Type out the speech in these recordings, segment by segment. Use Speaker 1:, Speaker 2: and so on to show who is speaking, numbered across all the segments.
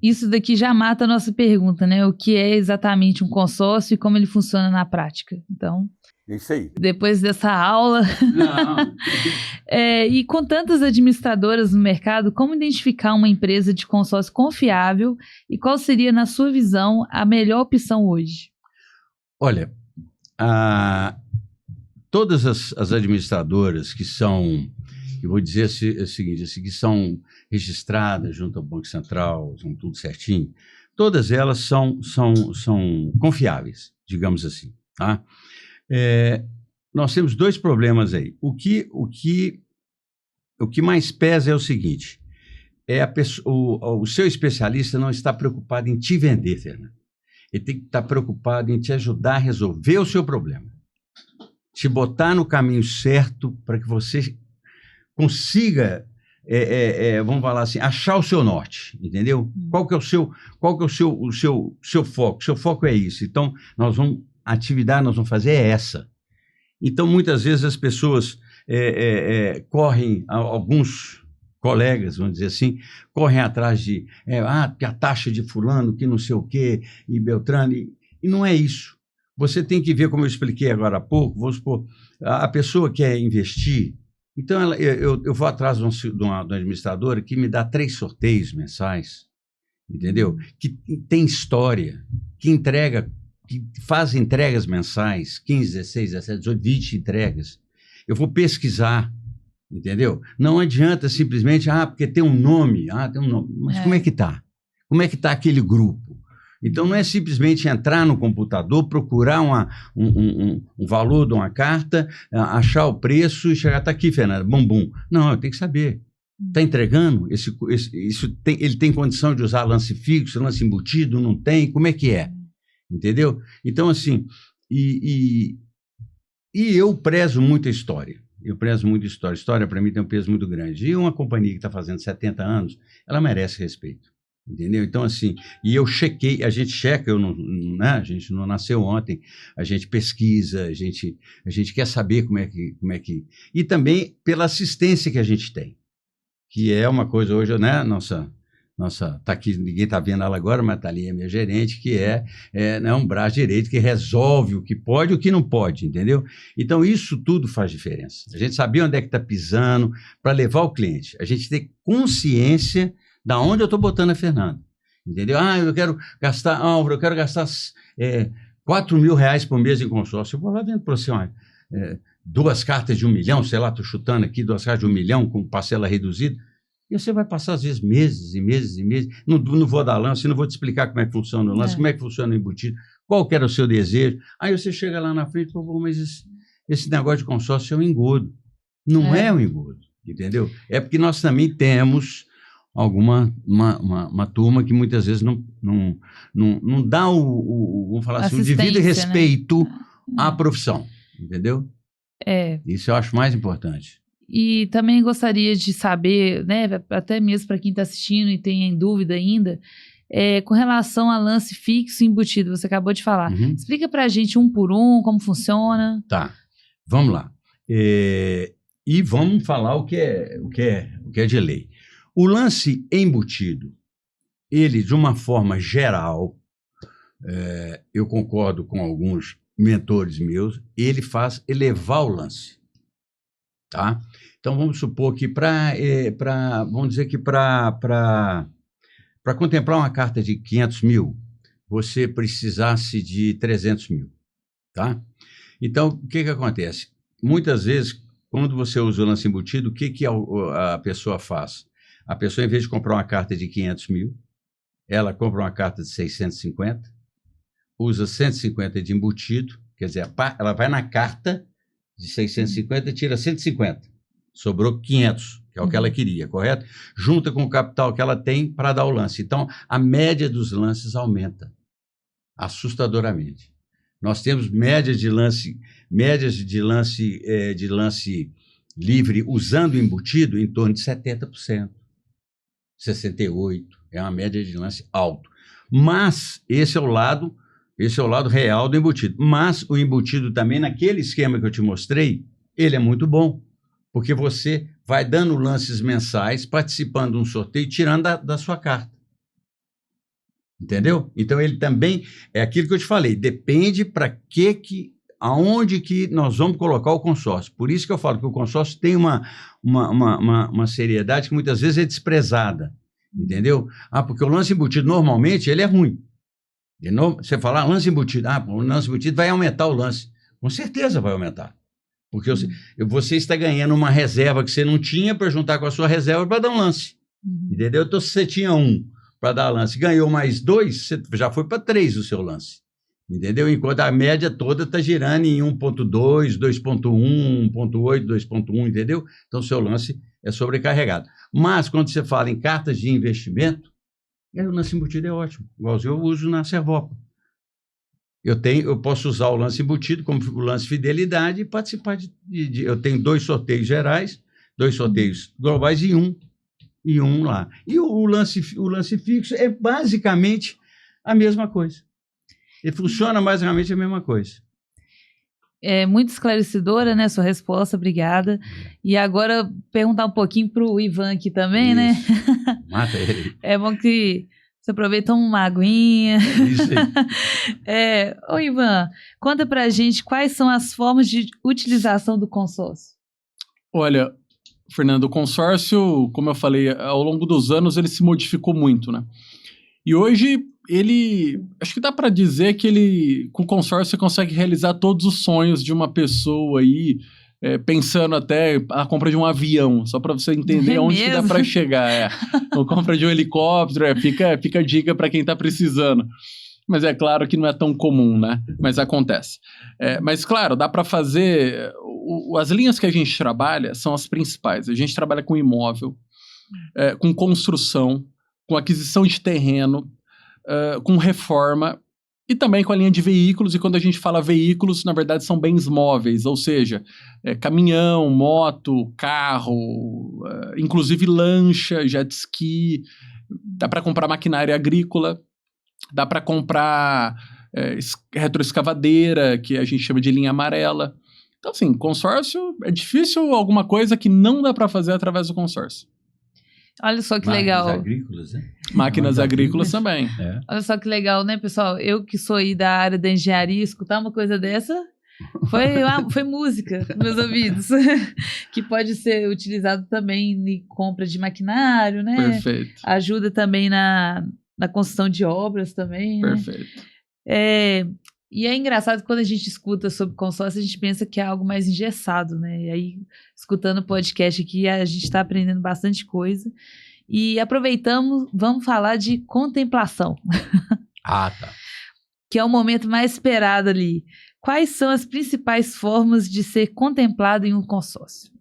Speaker 1: isso daqui já mata a nossa pergunta, né? O que é exatamente um consórcio e como ele funciona na prática. Então,
Speaker 2: Isso aí.
Speaker 1: depois dessa aula...
Speaker 2: Não.
Speaker 1: E com tantas administradoras no mercado, como identificar uma empresa de consórcio confiável e qual seria, na sua visão, a melhor opção hoje?
Speaker 2: Olha, todas as administradoras que são, eu vou dizer o seguinte, assim, que são registradas junto ao Banco Central, são tudo certinho, todas elas são confiáveis, digamos assim, tá? Nós temos dois problemas aí. O que mais pesa é o seguinte, o seu especialista não está preocupado em te vender, Fernando. Ele tem que estar preocupado em te ajudar a resolver o seu problema. Te botar no caminho certo para que você consiga, vamos falar assim, achar o seu norte, entendeu? Qual que é o seu foco? O seu foco é isso. Então, a atividade nós vamos fazer é essa. Então, muitas vezes as pessoas correm, alguns colegas, vamos dizer assim, correm atrás de porque a taxa de fulano, que não sei o quê, e Beltrano, e não é isso. Você tem que ver, como eu expliquei agora há pouco, vamos supor, a pessoa quer investir, então eu vou atrás de uma administradora que me dá 3 sorteios mensais, entendeu? Que tem história, que faz entregas mensais, 15, 16, 17, 18, 20 entregas. Eu vou pesquisar, entendeu? Não adianta simplesmente, porque tem um nome, mas como é que está? Como é que está aquele grupo? Então, não é simplesmente entrar no computador, procurar um valor de uma carta, achar o preço e chegar, está aqui, Fernando, bum. Não, eu tenho que saber. Está entregando? Ele tem condição de usar lance fixo, lance embutido? Não tem? Como é que é? Entendeu? Então, assim, e eu prezo muito a história. História, para mim, tem um peso muito grande. E uma companhia que está fazendo 70 anos, ela merece respeito. Entendeu? Então, assim, e eu chequei, a gente checa, a gente não nasceu ontem, a gente pesquisa, a gente quer saber como é que... E também pela assistência que a gente tem, que é uma coisa hoje, né, nossa, tá aqui, ninguém está vendo ela agora, mas está ali a minha gerente, que é um braço direito que resolve o que pode e o que não pode, entendeu? Então, isso tudo faz diferença. A gente saber onde é que está pisando para levar o cliente. A gente tem consciência da onde eu estou botando a Fernanda, entendeu? Eu quero gastar, Álvaro, eu quero gastar R$4.000 por mês em consórcio. Eu vou lá vendo para você, 2 cartas de 1 milhão, sei lá, estou chutando aqui, 2 cartas de 1 milhão com parcela reduzida. E você vai passar, às vezes, meses e meses e meses. Não vou dar lance, não vou te explicar como é que funciona o lance, como é que funciona o embutido, qual que era o seu desejo. Aí você chega lá na frente e fala, mas esse negócio de consórcio é um engodo. Não é um engodo, entendeu? É porque nós também temos uma turma que muitas vezes não dá vamos falar assim, o devido respeito, né, à profissão, entendeu? Isso eu acho mais importante.
Speaker 1: E também gostaria de saber, né, até mesmo para quem está assistindo e tem em dúvida ainda, com relação a lance fixo e embutido, você acabou de falar. Explica para a gente um por um, como funciona.
Speaker 2: Tá, vamos lá. E vamos falar o que é de lei. O lance embutido, ele, de uma forma geral, eu concordo com alguns mentores meus, ele faz elevar o lance. Tá? Então, vamos supor que vamos dizer que para contemplar uma carta de 500 mil, você precisasse de 300 mil. Tá? Então, o que acontece? Muitas vezes, quando você usa o lance embutido, o que a pessoa faz? A pessoa, em vez de comprar uma carta de 500 mil, ela compra uma carta de 650, usa 150 de embutido, quer dizer, ela vai na carta de 650 e tira 150. Sobrou 500, que é o que ela queria, correto? Junta com o capital que ela tem para dar o lance. Então, a média dos lances aumenta assustadoramente. Nós temos médias de lance livre usando o embutido em torno de 70%. 68%, é uma média de lance alto. Mas esse é o lado real do embutido. Mas o embutido também, naquele esquema que eu te mostrei, ele é muito bom, porque você vai dando lances mensais, participando de um sorteio, tirando da sua carta. Entendeu? Então, ele também, é aquilo que eu te falei, depende aonde que nós vamos colocar o consórcio. Por isso que eu falo que o consórcio tem uma seriedade que muitas vezes é desprezada, entendeu? Porque o lance embutido, normalmente, ele é ruim. Você fala, lance embutido, o lance embutido vai aumentar o lance. Com certeza vai aumentar. Porque você está ganhando uma reserva que você não tinha para juntar com a sua reserva para dar um lance. Entendeu? Então, se você tinha 1 para dar lance, ganhou mais 2, você já foi para 3 o seu lance. Entendeu? Enquanto a média toda está girando em 1.2, 2.1, 1.8, 2.1, entendeu? Então, o seu lance é sobrecarregado. Mas, quando você fala em cartas de investimento, o lance embutido é ótimo. Igualzinho eu uso na Servopa. Eu posso usar o lance embutido como o lance fidelidade e participar eu tenho 2 sorteios gerais, 2 sorteios globais e um lá. E o lance fixo é basicamente a mesma coisa. Ele funciona basicamente a mesma coisa.
Speaker 1: É muito esclarecedora, né, sua resposta, obrigada. E agora, perguntar um pouquinho para o Ivan aqui também,
Speaker 2: Isso.
Speaker 1: né?
Speaker 2: Mata ele.
Speaker 1: É bom que você aproveita uma aguinha.
Speaker 2: Isso aí.
Speaker 1: Ô Ivan, conta pra gente quais são as formas de utilização do consórcio.
Speaker 3: Olha, Fernando, o consórcio, como eu falei, ao longo dos anos ele se modificou muito, né? E hoje acho que dá para dizer que com o consórcio você consegue realizar todos os sonhos de uma pessoa aí, pensando até a compra de um avião, só para você entender onde que dá para chegar. A compra de um helicóptero, fica a dica para quem está precisando. Mas é claro que não é tão comum, né? Mas acontece. Mas claro, dá para fazer... As linhas que a gente trabalha são as principais. A gente trabalha com imóvel, com construção, com aquisição de terreno, com reforma e também com a linha de veículos. E quando a gente fala veículos, na verdade são bens móveis, ou seja, caminhão, moto, carro, inclusive lancha, jet ski. Dá para comprar maquinária agrícola, dá para comprar retroescavadeira, que a gente chama de linha amarela. Então, assim, consórcio é difícil alguma coisa que não dá para fazer através do consórcio.
Speaker 1: Olha só que legal.
Speaker 2: Máquinas agrícolas, né?
Speaker 3: Máquinas agrícolas também.
Speaker 1: Olha só que legal, né, pessoal? Eu que sou aí da área da engenharia, escutar uma coisa dessa foi música nos meus ouvidos. Que pode ser utilizado também em compra de maquinário, né?
Speaker 3: Perfeito.
Speaker 1: Ajuda também na construção de obras também.
Speaker 3: Perfeito.
Speaker 1: Né? E é engraçado que quando a gente escuta sobre consórcio, a gente pensa que é algo mais engessado, né? E aí, escutando o podcast aqui, a gente está aprendendo bastante coisa. E aproveitamos, vamos falar de contemplação.
Speaker 2: Tá.
Speaker 1: Que é o momento mais esperado ali. Quais são as principais formas de ser contemplado em um consórcio?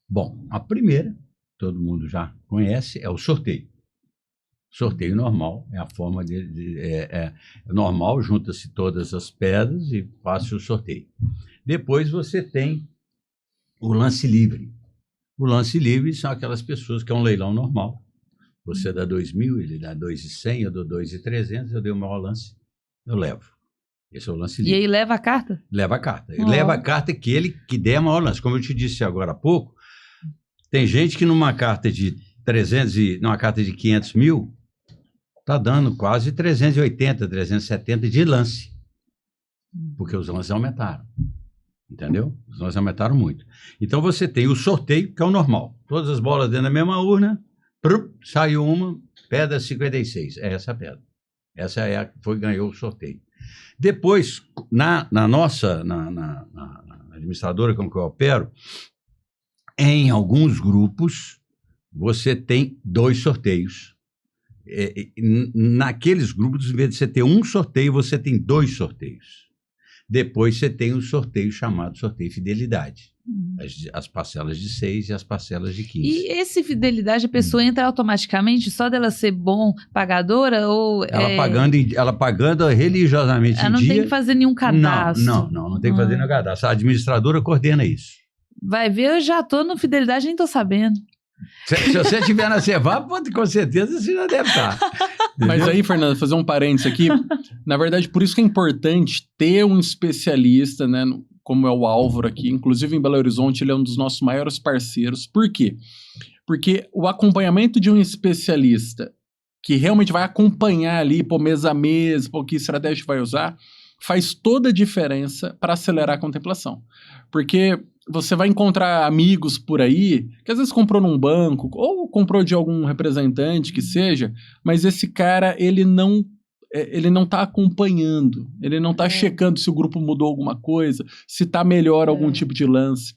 Speaker 2: Bom, a primeira, todo mundo já conhece, é o sorteio. Sorteio normal, é a forma normal, junta-se todas as pedras e faz o sorteio. Depois você tem o lance livre. O lance livre são aquelas pessoas que é um leilão normal. Você dá 2.000, ele dá 2.100, eu dou 2.300, eu dei o maior lance, eu levo. Esse é o lance livre.
Speaker 1: E aí leva a carta?
Speaker 2: Leva a carta. Leva a carta que ele que der maior lance. Como eu te disse agora há pouco, tem gente que numa carta de 500 mil, está dando quase 380, 370 de lance. Porque os lances aumentaram. Entendeu? Os lances aumentaram muito. Então você tem o sorteio, que é o normal. Todas as bolas dentro da mesma urna, saiu uma, pedra 56. É essa a pedra. Essa é a que ganhou o sorteio. Depois, na administradora com que eu opero, em alguns grupos, você tem 2 sorteios. Naqueles grupos, em vez de você ter um sorteio, você tem 2 sorteios. Depois você tem um sorteio chamado sorteio fidelidade. As parcelas de 6 e as parcelas de 15.
Speaker 1: E esse fidelidade, a pessoa entra automaticamente só dela ser bom pagadora? Ou
Speaker 2: ela pagando religiosamente
Speaker 1: ela não tem que fazer nenhum cadastro?
Speaker 2: Não tem que fazer nenhum cadastro. A administradora coordena isso.
Speaker 1: Vai ver, eu já estou no fidelidade e nem estou sabendo.
Speaker 2: Se você estiver na Cevap, com certeza você já deve estar.
Speaker 3: Mas aí, Fernando, fazer um parênteses aqui. Na verdade, por isso que é importante ter um especialista, né, como é o Álvaro aqui. Inclusive, em Belo Horizonte, ele é um dos nossos maiores parceiros. Por quê? Porque o acompanhamento de um especialista que realmente vai acompanhar ali, pô, mês a mês, pô, que estratégia vai usar, faz toda a diferença para acelerar a contemplação. Porque você vai encontrar amigos por aí, que às vezes comprou num banco, ou comprou de algum representante que seja, mas esse cara, ele não tá acompanhando, ele não tá checando se o grupo mudou alguma coisa, se tá melhor algum tipo de lance.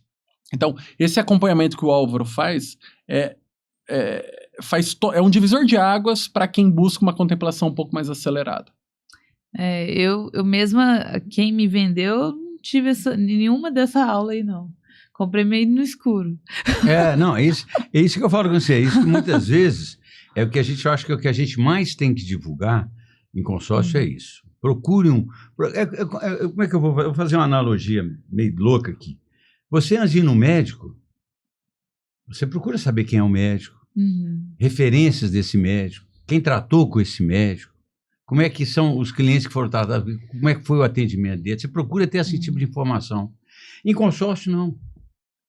Speaker 3: Então, esse acompanhamento que o Álvaro faz é um divisor de águas para quem busca uma contemplação um pouco mais acelerada.
Speaker 1: Eu mesma, quem me vendeu, não tive nenhuma dessa aula aí, não. Comprei meio no escuro.
Speaker 2: Não, é isso que eu falo com você. É isso que muitas vezes é o que a gente acha que é o que a gente mais tem que divulgar em consórcio, é isso. Procure como é que eu vou fazer uma analogia meio louca aqui. Você, antes de ir no médico, você procura saber quem é o médico, referências desse médico, quem tratou com esse médico, como é que são os clientes que foram tratados, como é que foi o atendimento dele. Você procura ter esse tipo de informação. Em consórcio, não.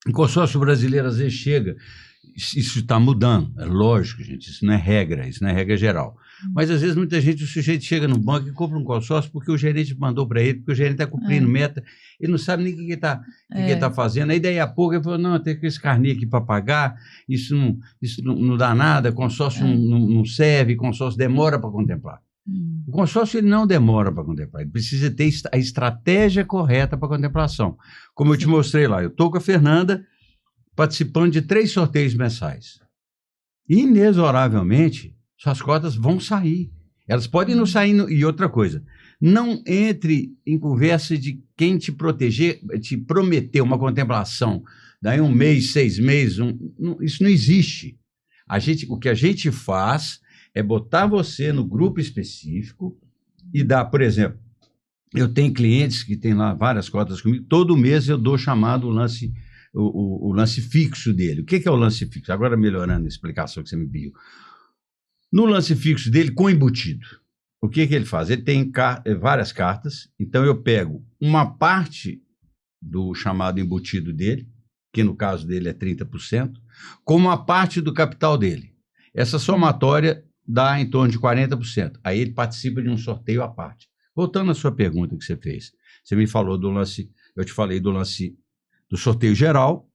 Speaker 2: Em consórcio brasileiro, às vezes chega, isso está mudando, é lógico, gente, isso não é regra geral. Mas às vezes o sujeito chega no banco e compra um consórcio porque o gerente mandou para ele, porque o gerente está cumprindo meta, ele não sabe nem o que ele está fazendo. Aí daí a pouco ele falou, não, tem esse carnê aqui para pagar, isso não dá nada, consórcio não serve, consórcio demora para contemplar. O consórcio ele não demora para contemplar, ele precisa ter a estratégia correta para contemplação. Como eu te mostrei lá, eu estou com a Fernanda participando de 3 sorteios mensais. Inexoravelmente, suas cotas vão sair. Elas podem não sair. E outra coisa, não entre em conversa de quem te prometer uma contemplação, daí 1 mês, 6 meses, isso não existe. O que a gente faz é botar você no grupo específico e dar, por exemplo, eu tenho clientes que têm lá várias cotas comigo, todo mês eu dou chamado o lance fixo dele. O que é o lance fixo? Agora melhorando a explicação que você me pediu. No lance fixo dele, com embutido, o que ele faz? Ele tem várias cartas, então eu pego uma parte do chamado embutido dele, que no caso dele é 30%, com uma parte do capital dele. Essa somatória dá em torno de 40%. Aí ele participa de um sorteio à parte. Voltando à sua pergunta que você fez, você me falou do lance, eu te falei do lance do sorteio geral,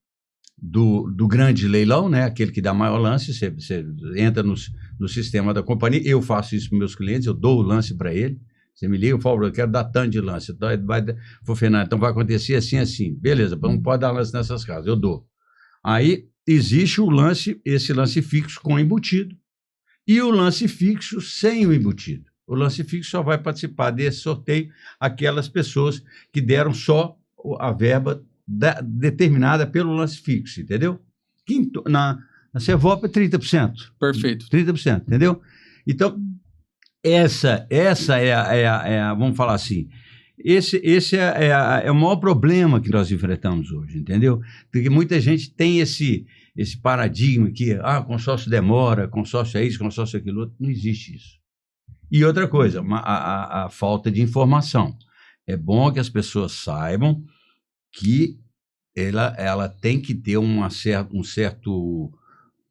Speaker 2: do grande leilão, né? Aquele que dá maior lance, você entra no sistema da companhia, eu faço isso para meus clientes, eu dou o lance para ele, você me liga, eu falo, eu quero dar tanto de lance, Fernando, então vai acontecer assim, assim, beleza, não pode dar lance nessas casas, eu dou. Aí existe esse lance fixo com embutido, e o lance fixo sem o embutido. O lance fixo só vai participar desse sorteio aquelas pessoas que deram só a verba determinada pelo lance fixo, entendeu? Na Cevop é 30%.
Speaker 3: Perfeito.
Speaker 2: 30%, entendeu? Então, essa é vamos falar assim, esse é o maior problema que nós enfrentamos hoje, entendeu? Porque muita gente tem esse paradigma que consórcio demora, consórcio é isso, consórcio é aquilo outro. Não existe isso. E outra coisa, a falta de informação. É bom que as pessoas saibam que ela tem que ter um certo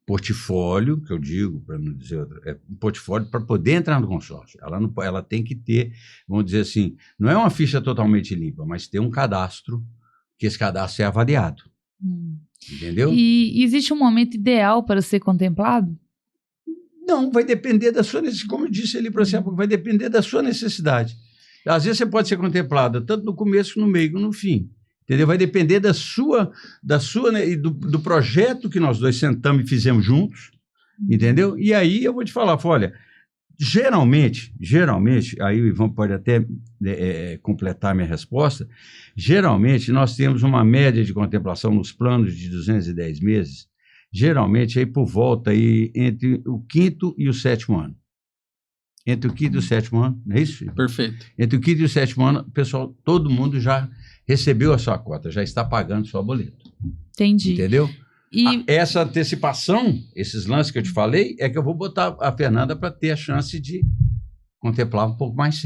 Speaker 2: portfólio, que eu digo, para não dizer outra, um portfólio para poder entrar no consórcio. Ela tem que ter, vamos dizer assim, não é uma ficha totalmente limpa, mas ter um cadastro, que esse cadastro é avaliado. Entendeu?
Speaker 1: E existe um momento ideal para ser contemplado?
Speaker 2: Não, vai depender da sua necessidade. Como eu disse ali para você, vai depender da sua necessidade. Às vezes você pode ser contemplada tanto no começo, no meio, no fim. Entendeu? Vai depender da sua né, e do projeto que nós dois sentamos e fizemos juntos. Entendeu? E aí eu vou te falar, olha, geralmente, aí o Ivan pode até completar minha resposta, geralmente nós temos uma média de contemplação nos planos de 210 meses, geralmente aí por volta aí entre o 5º e o 7º ano. Entre o 5º e o 7º ano, não é isso, filho?
Speaker 3: Perfeito.
Speaker 2: Entre o 5º e o 7º ano, pessoal, todo mundo já recebeu a sua cota, já está pagando sua boleto.
Speaker 1: Entendi.
Speaker 2: Entendeu?
Speaker 1: E
Speaker 2: Essa antecipação, esses lances que eu te falei, é que eu vou botar a Fernanda para ter a chance de contemplar um pouco mais cedo.